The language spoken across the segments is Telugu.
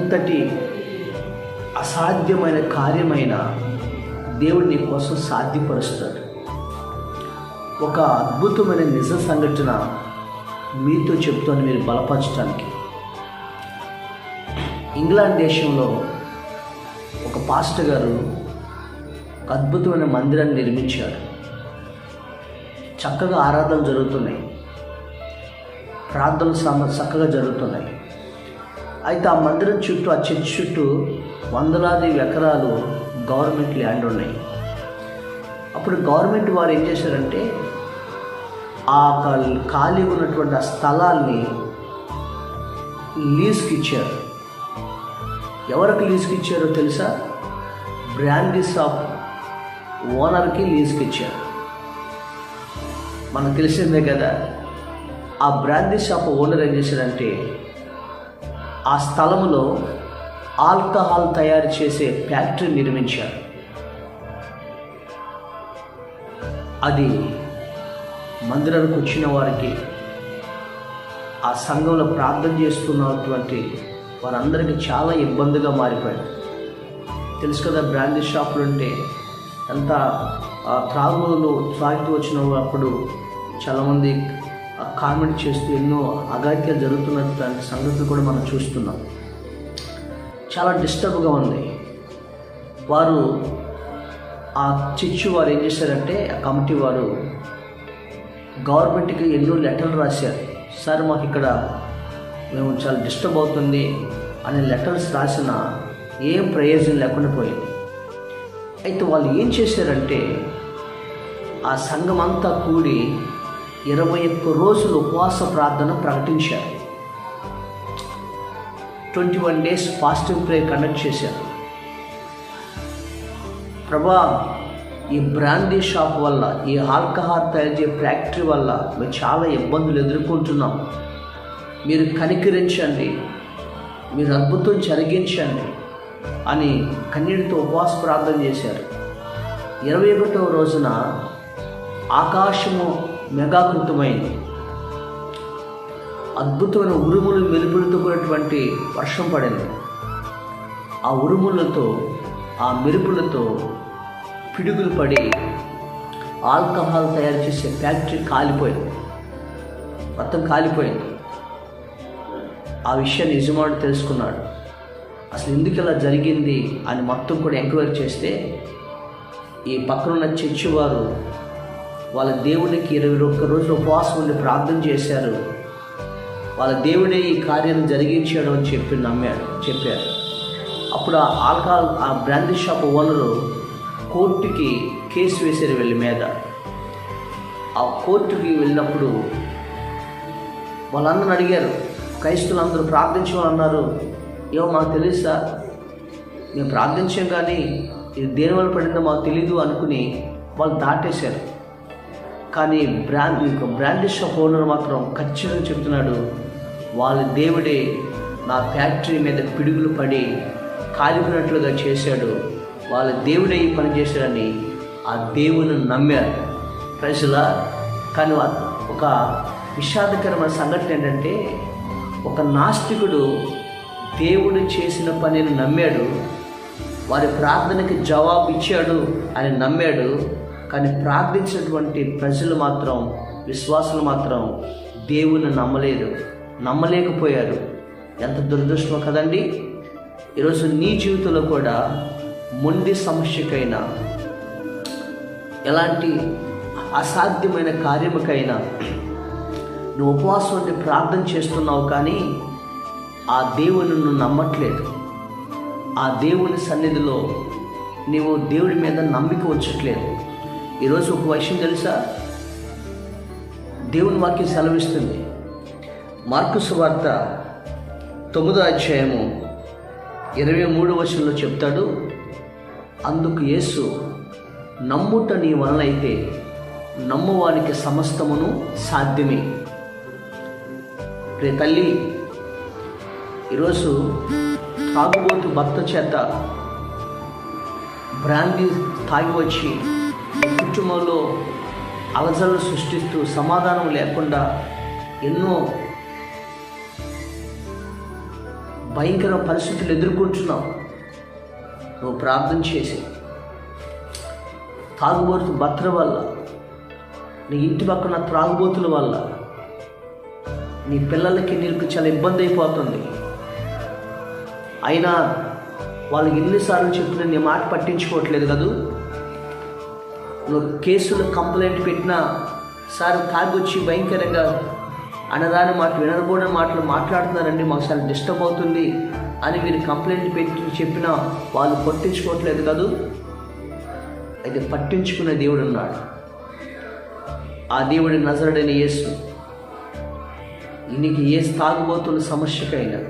ఎంతటి అసాధ్యమైన కార్యమైన దేవుడు నీ కోసం సాధ్యపరుస్తాడు. ఒక అద్భుతమైన నిజ సంఘటన మీతో చెప్తాను మీరు బలపరచడానికి. ఇంగ్లాండ్ దేశంలో ఒక పాస్టర్ గారు ఒక అద్భుతమైన మందిరాన్ని నిర్మించారు. చక్కగా ఆరాధనలు జరుగుతున్నాయి, ప్రార్థనలు చక్కగా జరుగుతున్నాయి. అయితే ఆ మందిరం చుట్టూ, ఆ చర్చ్ చుట్టూ వందలాది ఎకరాలు గవర్నమెంట్ ల్యాండ్ ఉన్నాయి. అప్పుడు గవర్నమెంట్ వారు ఏం చేశారంటే ఆ ఖాళీ ఉన్నటువంటి ఆ స్థలాల్ని లీజ్కి ఇచ్చారు. ఎవరికి లీజ్కి ఇచ్చారో తెలుసా? బ్రాందీ షాప్ ఓనర్కి లీజ్కి ఇచ్చారు. మనకు తెలిసిందే కదా. ఆ బ్రాందీ షాప్ ఓనర్ ఏం చేశారంటే ఆ స్థలంలో ఆల్కహాల్ తయారు చేసే ఫ్యాక్టరీ నిర్మించారు. అది మందిరానికి వచ్చిన వారికి, ఆ సంఘంలో ప్రార్థన చేస్తున్నటువంటి వారందరికీ చాలా ఇబ్బందిగా మారిపోయింది. తెలుసు కదా, బ్రాందీ షాపులు అంటే ఎంత త్రాగులు త్రాగుతూ వచ్చినప్పుడు చాలామంది కామెంట్ చేస్తూ ఎన్నో అఘాయిత్యాలు జరుగుతున్నటువంటి సంగతులు కూడా మనం చూస్తున్నాం. చాలా డిస్టర్బ్గా ఉంది. వారు ఆ చర్చి వారు ఏం చేశారంటే, ఆ కమిటీ వారు గవర్నమెంట్కి ఎన్నో లెటర్లు రాశారు. సార్ మాకు ఇక్కడ మేము చాలా డిస్టర్బ్ అవుతుంది అనే లెటర్స్ రాసిన ఏం ప్రయోజనం లేకుండా పోయింది. అయితే వాళ్ళు ఏం చేశారంటే ఆ సంఘం అంతా కూడి 21 రోజులు ఉపవాస ప్రార్థన ప్రకటించారు. 21 days ఫాస్టింగ్ ప్రేయర్ కండక్ట్ చేశారు. ప్రభా, ఈ బ్రాందీ షాప్ వల్ల, ఈ ఆల్కహాల్ తయారు చేసే ఫ్యాక్టరీ వల్ల మేము చాలా ఇబ్బందులు ఎదుర్కొంటున్నాం. మీరు కనికరించండి, మీరు అద్భుతం జరిగించండి అని కన్నీటితో ఉపవాస ప్రార్థన చేశారు. 21వ రోజున ఆకాశము మెగాకృతమైంది. అద్భుతమైన ఉరుములు మెరుపులతో కూడినటువంటి వర్షం పడింది. ఆ ఉరుములతో, ఆ మెరుపులతో పిడుగులు పడి ఆల్కహాల్ తయారు చేసే ఫ్యాక్టరీ కాలిపోయింది, మొత్తం కాలిపోయింది. ఆ విషయాన్ని యజమానుడు తెలుసుకున్నాడు. అసలు ఎందుకు ఇలా జరిగింది అని మొత్తం కూడా ఎంక్వైరీ చేస్తే ఈ పక్కనున్న చర్చి వారు వాళ్ళ దేవునికి 21 రోజులు ఉపవాసం ఉండి ప్రార్థన చేశారు. వాళ్ళ దేవుడే ఈ కార్యం జరిగించాడు అని చెప్పారు. అప్పుడు ఆ బ్రాందీ షాప్ ఓనరు కోర్టుకి కేసు వేశారు వీళ్ళ మీద. ఆ కోర్టుకి వెళ్ళినప్పుడు వాళ్ళందరూ అడిగారు, క్రైస్తవులందరూ ప్రార్థించమన్నారు. ఏమో మాకు తెలియదు సార్, మేము ప్రార్థించాం కానీ ఇది దేనివల్ల పడిందో మాకు తెలీదు అనుకుని వాళ్ళు దాటేశారు. కానీ బ్రాందీ షాప్ ఓనర్ మాత్రం ఖచ్చితంగా చెప్తున్నాడు, వాళ్ళ దేవుడే నా ఫ్యాక్టరీ మీద పిడుగులు పడి కాలిపోయినట్లుగా చేశాడు, వాళ్ళ దేవుడే ఈ పని చేశాడని ఆ దేవుని నమ్మారు ప్రజలా. కానీ ఒక విషాదకరమైన సంఘటన ఏంటంటే, ఒక నాస్తికుడు దేవుడు చేసిన పనిని నమ్మాడు, వారి ప్రార్థనకి జవాబు ఇచ్చాడు అని నమ్మాడు. కానీ ప్రార్థించినటువంటి ప్రజలు మాత్రం, విశ్వాసులు మాత్రం దేవుని నమ్మలేకపోయారు. ఎంత దురదృష్టమో కదండి. ఈరోజు నీ జీవితంలో కూడా మొండి సమస్యకైనా, ఎలాంటి అసాధ్యమైన కార్యముకైనా నువ్వు ఉపవాసం ఉండి ప్రార్థన చేస్తున్నావు, కానీ ఆ దేవుని నువ్వు నమ్మట్లేదు. ఆ దేవుని సన్నిధిలో నీవు దేవుడి మీద నమ్మిక ఉంచట్లేదు. ఈరోజు ఒక విషయం తెలుసా? దేవుని వాక్యం సెలవిస్తుంది. మార్కు సువార్త 9వ అధ్యాయము 23వ వచనంలో చెప్తాడు, అందుకు యేసు, నమ్ముట నీ వలన అయితే నమ్మువానికి సమస్తమును సాధ్యమే. రే తల్లి, ఈరోజు తాగుబోతు భర్త చేత బ్రాందీ తాగి వచ్చి కుటుంబంలో అలజడులు సృష్టిస్తూ సమాధానం లేకుండా ఎన్నో భయంకర పరిస్థితులు ఎదుర్కొంటున్నావు, నువ్వు ప్రార్థన చేసి తాగుబోతు భర్తల వల్ల, నీ ఇంటి పక్కన త్రాగుబోతుల వల్ల నీ పిల్లలకి నీకు చాలా ఇబ్బంది అయిపోతుంది. అయినా వాళ్ళకి ఎన్నిసార్లు చెప్పినా నీ మాట పట్టించుకోవట్లేదు కదూ. నువ్వు కేసులు కంప్లైంట్ పెట్టినా, సార్ తాగొచ్చి భయంకరంగా అనరాని మాటలు వినకూడని మాటలు మాట్లాడుతున్నారండి, మాకు చాలా డిస్టర్బ్ అవుతుంది అని మీరు కంప్లైంట్ పెట్టి చెప్పినా వాళ్ళు పట్టించుకోవట్లేదు కదూ. అయితే పట్టించుకునే దేవుడు ఉన్నాడు. ఆ దేవుడి నజరుడైన యేసు నీకు ఏ తాగుబోతుల సమస్యకైనా,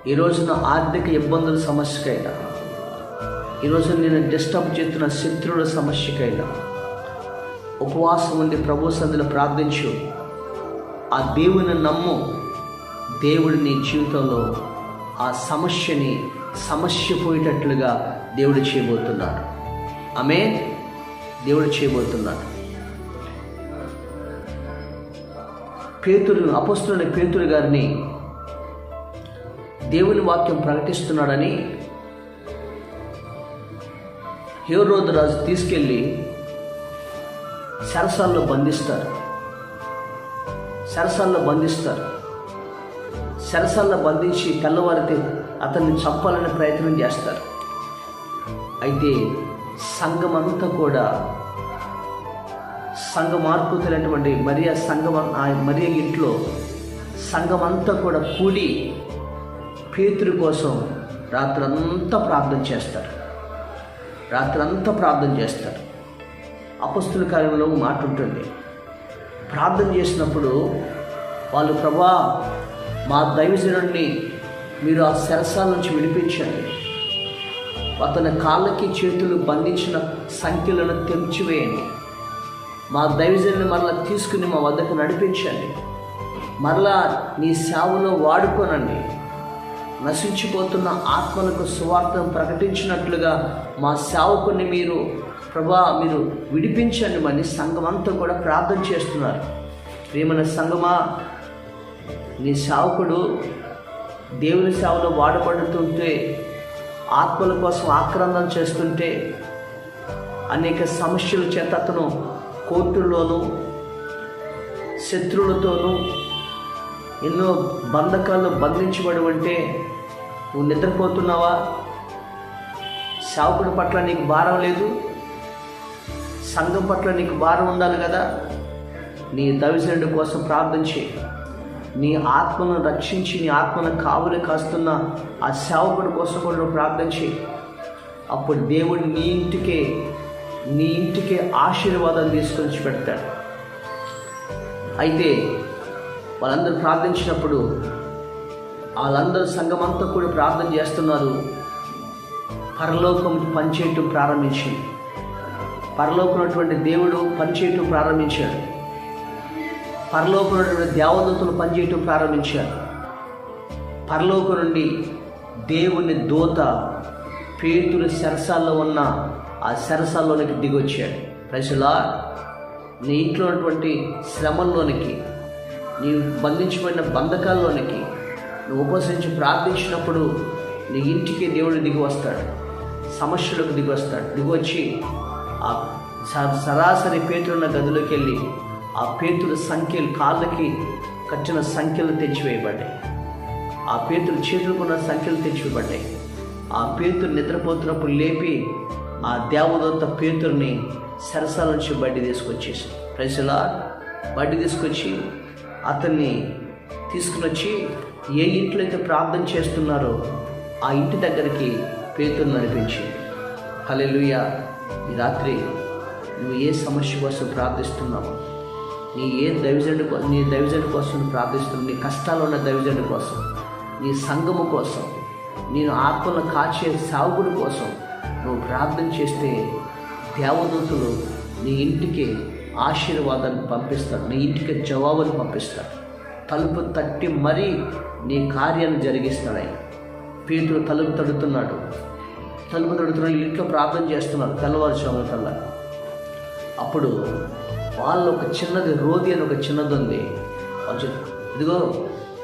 ఈ రోజున ఆర్థిక ఇబ్బందుల సమస్యకైనా, ఈరోజు నేను డిస్టర్బ్ చేస్తున్న శత్రువుల సమస్యకైనా ఉపవాసం ఉండి ప్రభు సన్నిధిలో ప్రార్థించు. ఆ దేవుని నమ్ము. దేవుడు నీ జీవితంలో ఆ సమస్య పోయేటట్లుగా దేవుడు చేయబోతున్నాడు. ఆమేన్. దేవుడు చేయబోతున్నాడు. అపొస్తలుడైన పేతురు గారిని దేవుని వాక్యం ప్రకటిస్తున్నాడని హేరోదు రాజు తీసుకెళ్ళి చెరసాల్లో బంధిస్తారు. చెరసాల్లో బంధించి తెల్లవారితే అతన్ని చంపాలని ప్రయత్నం చేస్తారు. అయితే సంఘమంతా కూడా, సంఘ మార్పుతులైనటువంటి మరియ ఇంట్లో సంఘమంతా కూడా కూడి పేతురు కోసం రాత్రంతా ప్రార్థన చేస్తారు. అపొస్తలుల కార్యంలో మాట ఉంటుంది. ప్రార్థన చేసినప్పుడు వాళ్ళు, ప్రభా మా దైవజనుడిని మీరు ఆ చెరసాల నుంచి విడిపించండి, అతని కాళ్ళకి చేతులు బంధించిన సంఖ్యలను తెంచివేయండి, మా దైవజనుని మరలా తీసుకుని మా వద్దకు నడిపించండి, మరలా నీ సేవలో వాడుకోనండి, నశించిపోతున్న ఆత్మలకు సువార్తను ప్రకటించినట్లుగా మా సేవకుని మీరు ప్రభా మీరు విడిపించండి అని సంఘమంతా కూడా ప్రార్థన చేస్తున్నారు. ప్రియమైన సంఘమా, నీ సేవకుడు దేవుని సేవలో వాడబడుతుంటే, ఆత్మల కోసం ఆక్రందన చేస్తుంటే, అనేక సమస్యల చేత అతను కోర్టుల్లోనూ శత్రువులతోనూ ఎన్నో బంధకాల్లో బంధించబడి ఉంటే నువ్వు నిద్రపోతున్నావా? సేవకుడి పట్ల నీకు భారం లేదు, సంఘం పట్ల నీకు భారం ఉండాలి కదా. నీ దైవజనుడి కోసం ప్రార్థించి, నీ ఆత్మను రక్షించి నీ ఆత్మను కావులు కాస్తున్న ఆ సేవకుడి కోసం కూడా నువ్వు ప్రార్థించి, అప్పుడు దేవుడు నీ ఇంటికే ఆశీర్వాదం తీసుకొచ్చి పెడతాడు. అయితే వాళ్ళందరూ ప్రార్థించినప్పుడు వాళ్ళందరూ సంఘమంతా కూడా ప్రార్థన చేస్తున్నారు. పరలోకం పనిచేయటం ప్రారంభించింది. పరలోకమైనటువంటి దేవుడు పనిచేయటం ప్రారంభించాడు. పరలోకమైనటువంటి దేవదూతలు పనిచేయటం ప్రారంభించారు. పరలోకం నుండి దేవుని దూత పేతురు చెరసాల్లో ఉన్న ఆ చెరసాల్లోనికి దిగొచ్చాడు. ప్రజలా, నీ ఇంట్లో ఉన్నటువంటి శ్రమల్లోనికి, నీ బంధించబడిన బంధకాల్లోనికి నువ్వు ఉపవసించి ప్రార్థించినప్పుడు నీ ఇంటికి దేవుడు దిగి వస్తాడు, సమస్యలకు దిగి వస్తాడు. దిగొచ్చి ఆ సరాసరి పేతురున్న గదిలోకి వెళ్ళి ఆ పేతురు కాళ్ళకి కట్టిన సంఖ్యలు తెచ్చివేయబడ్డాయి. ఆ పేతురు చేతులకున్న సంఖ్యలు తెచ్చివేయబడ్డాయి. ఆ పేతురు నిద్రపోతున్నప్పుడు లేపి ఆ దేవదూత పేతురుని చెరసాల నుంచి బయట తీసుకొచ్చేసి, ప్రజలా బయట తీసుకొచ్చి అతన్ని తీసుకుని వచ్చి ఏ ఇంట్లో అయితే ప్రార్థన చేస్తున్నారో ఆ ఇంటి దగ్గరికి పేతురు నడిపించింది. హల్లెలూయా. ఈ రాత్రి నువ్వు ఏ సమస్య కోసం ప్రార్థిస్తున్నావు? నీ దైవజనుడి కోసం ప్రార్థిస్తున్నావు? నీ కష్టాలు ఉన్న దైవజనుడి కోసం, నీ సంఘము కోసం, నేను ఆత్మలను కాచే సాగుడి కోసం నువ్వు ప్రార్థన చేస్తే దేవదూతలు నీ ఇంటికి ఆశీర్వాదాన్ని పంపిస్తారు, నీ ఇంటికి జవాబులు పంపిస్తారు. తలుపు తట్టి మరీ నీ కార్యాన్ని జరిగిస్తాడు ఆయన. పేతురు తలుపు తడుతున్నాడు. ఇంట్లో ప్రార్థన చేస్తున్నారు తెల్లవారుజామున కల్లా. అప్పుడు వాళ్ళు ఒక చిన్నది రోది అని ఒక చిన్నది ఉంది. వాళ్ళు ఇదిగో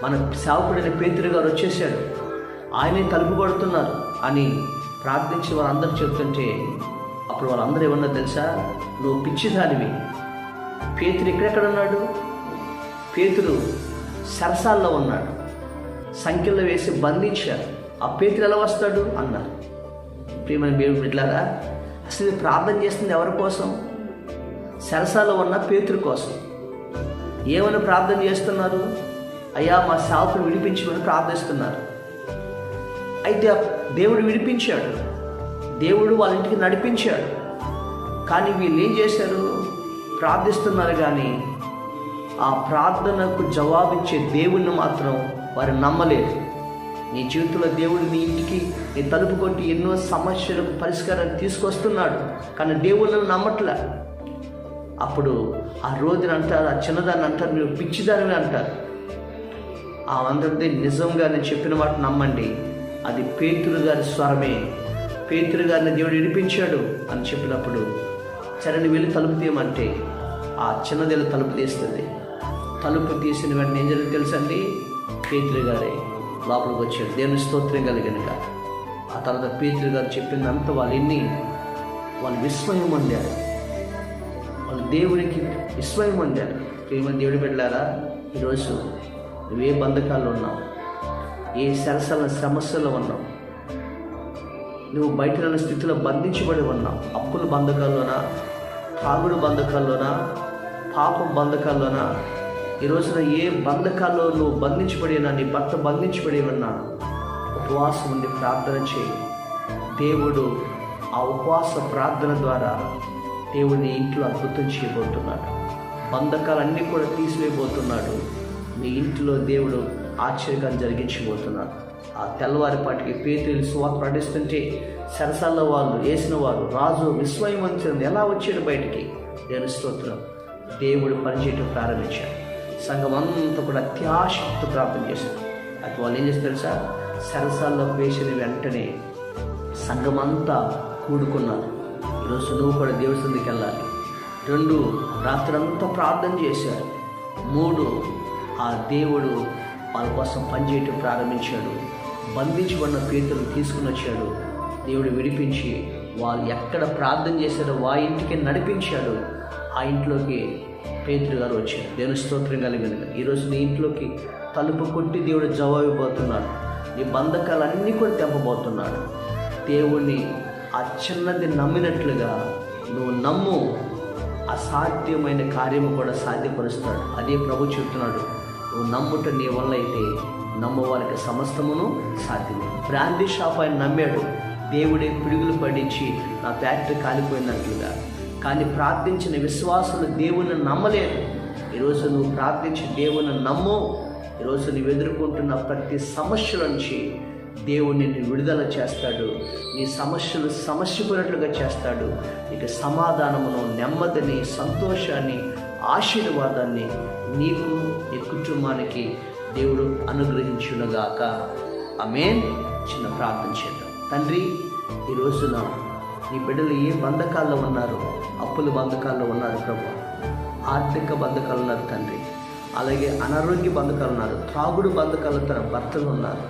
మన సేవకుడైన పేతురు గారు వచ్చేసాడు, ఆయనే తలుపు కొడుతున్నారు అని ప్రార్థించి వాళ్ళందరూ చెప్తుంటే అప్పుడు వాళ్ళందరూ ఏమన్నా తెలుసా? నువ్వు పిచ్చిదానివి, పేతురు ఎక్కడెక్కడ ఉన్నాడు? పేతురు సరసాల్లో ఉన్నాడు, సంఖ్యలో వేసి బంధించారు. ఆ పేతురు ఎలా వస్తాడు అన్నారు. ప్రియమైన దేవుని బిడ్డలారా, అసలు ప్రార్థన చేస్తుంది ఎవరి కోసం? సరసాలో ఉన్న పేతురు కోసం. ఏమని ప్రార్థన చేస్తున్నారు? అయ్యా మా సేవకుని విడిపించమని ప్రార్థిస్తున్నారు. అయితే దేవుడు విడిపించాడు, దేవుడు వాళ్ళ ఇంటికి నడిపించాడు. కానీ వీళ్ళు ఏం చేశారు? ప్రార్థిస్తున్నారు కానీ ఆ ప్రార్థనకు జవాబిచ్చే దేవుణ్ణి మాత్రం వారు నమ్మలేదు. నీ జీవితంలో దేవుడు నీ ఇంటికి నీ తలుపు కొట్టి ఎన్నో సమస్యలకు పరిష్కారాన్ని తీసుకొస్తున్నాడు, కానీ దేవుళ్ళను నమ్మట్లే. అప్పుడు ఆ రోజుని అంటారు, ఆ చిన్నదాన్ని అంటారు, మీరు పిచ్చిదాన్ని అంటారు. ఆ అందరిది నిజంగా నేను చెప్పిన మాట నమ్మండి, అది పేతురు గారి స్వరమే. పేతురు గారిని దేవుడు విడిపించాడు అని చెప్పినప్పుడు సరే వెళ్ళి తలుపు తీయమంటే ఆ చిన్నదేళ్ళు తలుపు తీస్తుంది. తలుపు తీసిన వెంటనే ఏం జరిగింది తెలుసండి? పేతురు గారే లోపలికి వచ్చాడు. దేవుని స్తోత్రం కలిగినక ఆ తర్వాత పేతురు గారు చెప్పిందంత వాళ్ళు విస్మయం పొందారు, వాళ్ళు దేవునికి విస్మయం పొందారు. ప్రేమ దేవుడి బిడ్డలారా, ఈరోజు నువ్వే బంధకాల్లో ఉన్నావు, ఏ సరసల సమస్యలో ఉన్నావు, నువ్వు బయట ఉన్న స్థితిలో బంధించబడి ఉన్నావు. అప్పుల బంధకాల్లోనా, తాగుడు బంధకాల్లోనా, పాపం బంధకాల్లోనా, ఈ రోజున ఏ బంధకాల్లో నువ్వు బంధించబడి ఉన్నా, నీ భర్త బంధించబడి ఉన్నా, ఉపవాసం ఉండి ప్రార్థన చేయి. దేవుడు ఆ ఉపవాస ప్రార్థన ద్వారా దేవుడిని ఇంట్లో అద్భుతం చేయబోతున్నాడు. బంధకాలన్నీ కూడా తీసివేయబోతున్నాడు. మీ ఇంట్లో దేవుడు ఆశ్చర్యం జరిగించబోతున్నాడు. ఆ తెల్లవారిపాటికి పేతురు సువార్త ప్రకటిస్తుంటే సరసాల్లో వాళ్ళు వేసిన వారు రాజు విస్మయం వచ్చింది, ఎలా వచ్చాడు బయటికి? దేవుని స్తోత్రం. దేవుడు పనిచేయటం ప్రారంభించాడు. సంఘం అంతా కూడా అత్యాశక్తి ప్రార్థన చేశారు. అది వాళ్ళు ఏం చేస్తారు తెలుసా? సరసాల్లో వేసిన వెంటనే సంఘం అంతా కూడుకున్నారు. ఈరోజు నువ్వు కూడా దేవుడి సన్నిధికి వెళ్ళాలి. 2 రాత్రంతా ప్రార్థన చేశారు. 3 ఆ దేవుడు వాళ్ళ కోసం పనిచేయటం ప్రారంభించాడు. బంధించబడిన పేతురు తీసుకుని వచ్చాడు. దేవుడు విడిపించి వాళ్ళు ఎక్కడ ప్రార్థన చేశారో ఆ ఇంటికి నడిపించాడు. ఆ ఇంట్లోకి పేతురు గారు వచ్చారు. దేవుని స్తోత్రం కలిగినగా ఈరోజు నీ ఇంట్లోకి తలుపు కొట్టి దేవుడు జవాబు ఇవ్వబోతున్నాడు. నీ బంధకాలన్నీ కూడా తెంపబోతున్నాడు. దేవుణ్ణి ఆ చిన్నది నమ్మినట్లుగా నువ్వు నమ్ము, అసాధ్యమైన కార్యము కూడా సాధ్యపరుస్తాడు. అదే ప్రభు చెప్తున్నాడు, నువ్వు నమ్ముట నీ వల్ల అయితే నమ్మవారికి సమస్తమును సాధ్యమే. బ్రాందీ షాప్ ఆయన నమ్మాడు, దేవుడే పిడుగులు పడించి నా ఫ్యాక్టరీ కాలిపోయినట్లుగా. కానీ ప్రార్థించిన విశ్వాసులు దేవుని నమ్మలేదు. ఈరోజు నువ్వు ప్రార్థించి దేవుని నమ్ము. ఈరోజు నువ్వు ఎదుర్కొంటున్న ప్రతి సమస్య నుంచి దేవుడు నిన్ను విడుదల చేస్తాడు. నీ సమస్యలు సమస్యపోయినట్లుగా చేస్తాడు. ఇక సమాధానమును, నెమ్మదిని, సంతోషాన్ని, ఆశీర్వాదాన్ని నీకు, నీ కుటుంబానికి దేవుడు అనుగ్రహించునుగాక. ఆమేన్. చిన్న ప్రార్థన చేద్దాం. తండ్రి, ఈ రోజున నీ బిడ్డలు ఏ బంధకాల్లో ఉన్నారు? అప్పుల బంధకాల్లో ఉన్నారు ప్రభు, ఆర్థిక బంధకాలు ఉన్నారు తండ్రి, అలాగే అనారోగ్య బంధకాలు ఉన్నారు, త్రాగుడు బంధకాల్లో తన భర్తలు ఉన్నారు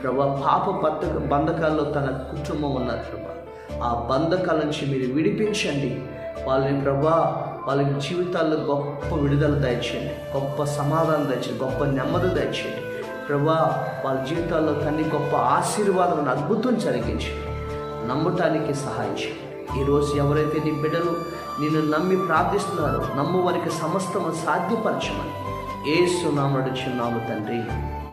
ప్రభా, పాప బంధకాల్లో తన కుటుంబం ఉన్నారు ప్రభా. ఆ బంధకాల నుంచి మీరు విడిపించండి వాళ్ళని ప్రభా. వాళ్ళ జీవితాల్లో గొప్ప విడుదల దయచేయండి, గొప్ప సమాధానం దయచేయండి, గొప్ప నెమ్మది దయచేయండి ప్రభా. వాళ్ళ జీవితాల్లో తండ్రి గొప్ప ఆశీర్వాదం, అద్భుతం జరిగించండి, నమ్మటానికి సహాయం చేయండి. ఈరోజు ఎవరైతే నీ బిడ్డలు నిన్ను నమ్మి ప్రార్థిస్తున్నారో నమ్ము వారికి సమస్తము సాధ్యపరచమని యేసు నామమున అడుగుచున్నాము తండ్రి.